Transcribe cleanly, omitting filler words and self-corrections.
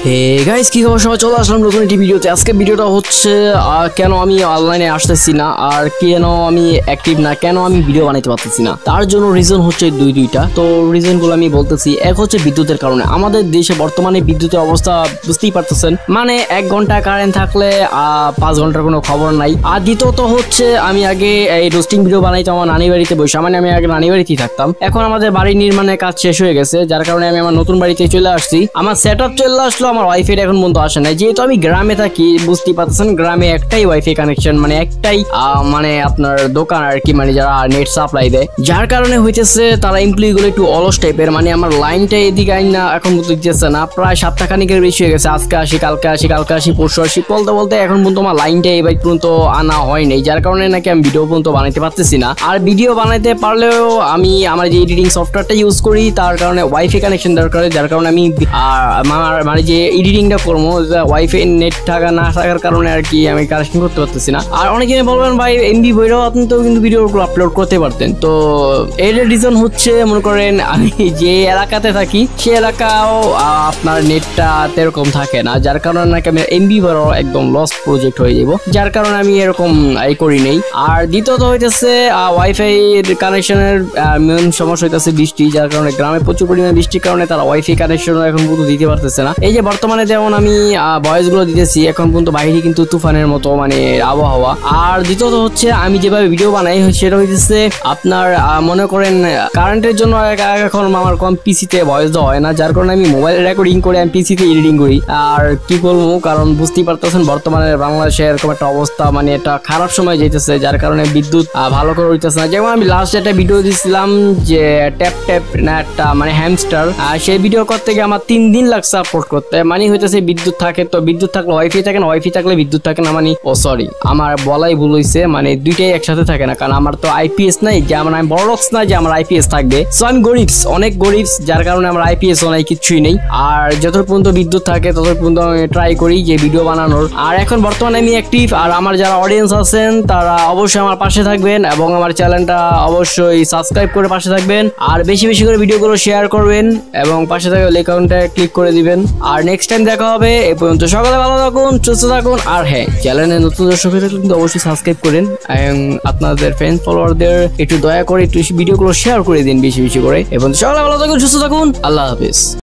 Hey guys, কি খবর? সবাই চলে আসলাম নতুন একটি ভিডিওতে। আজকে ভিডিওটা হচ্ছে কেন আমি অনলাইনে আসতেছি না আর কেন আমি অ্যাক্টিভ না, কেন আমি ভিডিও বানাইতে পারতেছি না। তার জন্য রিজন হচ্ছে দুইটা। তো রিজনগুলো আমি বলতেছি। এক হচ্ছে বিদ্যুতের কারণে। আমাদের দেশে বর্তমানে বিদ্যুতের অবস্থা বুঝতেই পারতেছেন, মানে 1 ঘন্টা কারেন্ট থাকলে 5 ঘন্টার কোনো খবর নাই। আর দ্বিতীয়ত হচ্ছে আমি আগে এই রোস্টিং ভিডিও বানাইতাম আমার নানি বাড়িতে বসে, মানে আমি আগে নানি বাড়িতেই থাকতাম। এখন আমাদের বাড়ি নির্মাণের কাজ শেষ হয়ে গেছে, যার কারণে আমি আমার নতুন বাড়িতে চলে আসছি। আমার সেট আপ চলে আসলো, আমার ওয়াইফাই এখন পর্যন্ত আসে নাই। যেহেতু আমি গ্রামে থাকি, বুঝতেই পারতেছেন গ্রামে একটাই ওয়াইফাই কানেকশন, মানে একটাই মানে আপনার দোকান আর কি, মানে যারা নেট সাপ্লাই দেয়, যার কারণে হইতেছে তারা এমপ্লয়ি গুলো একটু অলস টাইপের। মানে আমার লাইনটা এদিকে আইন না এখন পর্যন্ত দিতেছে না, প্রায় সপ্তাহ খানিকের বেশি হয়ে গেছে। আজকে আসি, কালকে আসি, কালকে আসি, পরশু আসি, বলতে বলতে এখন পর্যন্ত আমার লাইনটা এবার পর্যন্ত আনা হয় নাই, যার কারণে নাকি আমি ভিডিও পর্যন্ত বানাইতে পারতেছি না। আর ভিডিও বানাইতে পারলেও আমি আমার যে এডিটিং সফটওয়্যারটা ইউজ করি তার কারণে ওয়াইফাই কানেকশন দরকার, যার কারণে আমি আমার মানে যে এডিটিংটা করবো ওয়াইফাই নেট থাকা না থাকার কারণে আর কি আমি কানেকশন করতে পারতেছি না। আর অনেকে বলবেন ভাই এমবি বইরাও আপনি তো কিন্তু ভিডিওগুলো আপলোড করতে পারতেন। তো এর রিজন হচ্ছে মনে করেন আমি যে এলাকাতে থাকি সে এলাকাও আপনার নেটটা এরকম থাকে না, যার কারণে নাকি আমি এমবি বড় একদম লস প্রজেক্ট হয়ে যাব, যার কারণে আমি এরকম করি নেই। আর দ্বিতীয়ত হইতেছে ওয়াইফাই কানেকশনের মেন সমস্যা হইতেছে বৃষ্টি, যার কারণে গ্রামে প্রচুর পরিমাণে বৃষ্টির কারণে তারা ওয়াইফাই কানেকশন এখন পর্যন্ত দিতে পারতেছে না। এই যে বর্তমানে যেমন আমি ভয়েস গুলো দিতেছি এখন পর্যন্ত বাইরে কিন্তু তুফানের মতো মানে আবহাওয়া। আর দ্বিতীয়ত হচ্ছে আমি যেভাবে ভিডিও বানাই সেটা হইতেছে আপনার মনে করেন কারেন্টের জন্য এখন আমার কম পিসিতে ভয়েস দেওয়া হয় না, যার কারণে আমি মোবাইল রেকর্ডিং করে আমি পিসিতে এডিটিং করি। আর কি করবো, কারণ বুঝতেই পারতেছেন বর্তমানে বাংলাদেশে এরকম একটা অবস্থা, মানে একটা খারাপ সময় যেতেছে, যার কারণে বিদ্যুৎ ভালো করে হইতেছে না। যেমন আমি লাস্ট একটা ভিডিও দিয়েছিলাম যে ট্যাপ ট্যাপ না একটা মানে হ্যামস্টার, সেই ভিডিও করতে গিয়ে আমার 3 দিন লাগছে আপলোড করতে। মানে হইতেছে বিদ্যুৎ থাকে তো বিদ্যুৎ থাকলে ওয়াইফাই থাকে না, ওয়াইফাই থাকলে বিদ্যুৎ থাকে না। মানে সরি আমার বলাই ভুল হয়েছে, মানে দুইটাই একসাথে থাকে না, কারণ আমার তো আইপিএস নাই, যে আমার আমি বড়লোকস না যে আমার আইপিএস থাকবে। সো আমি গরিবস, অনেক গরিবস, যার কারণে আমার আইপিএস নাই, কিছুই নেই। আর যত পর্যন্ত বিদ্যুৎ থাকে তত পর্যন্ত আমি ট্রাই করি যে ভিডিও বানানোর। আর এখন বর্তমানে আমি অ্যাক্টিভ, আর আমার যারা অডিয়েন্স আছেন তারা অবশ্যই আমার পাশে থাকবেন এবং আমার চ্যানেলটা অবশ্যই সাবস্ক্রাইব করে পাশে থাকবেন। আর বেশি বেশি করে ভিডিওগুলো শেয়ার করবেন এবং পাশে থাকা বেল আইকনটা ক্লিক করে দিবেন। আর নেক্সট টাইম দেখা হবে। এই পর্যন্ত সকালে ভালো থাকুন, সুস্থ থাকুন। আর হ্যাঁ, চ্যানেলে নতুন দর্শক হয়ে থাকলে কিন্তু অবশ্যই সাবস্ক্রাইব করেন এবং আপনাদের ফ্রেন্ড ফলোয়ারদের একটু দয়া করে একটু ভিডিওগুলো শেয়ার করে দিন বেশি বেশি করে। এবং সকালে ভালো থাকুন, সুস্থ থাকুন, আল্লাহ হাফেজ।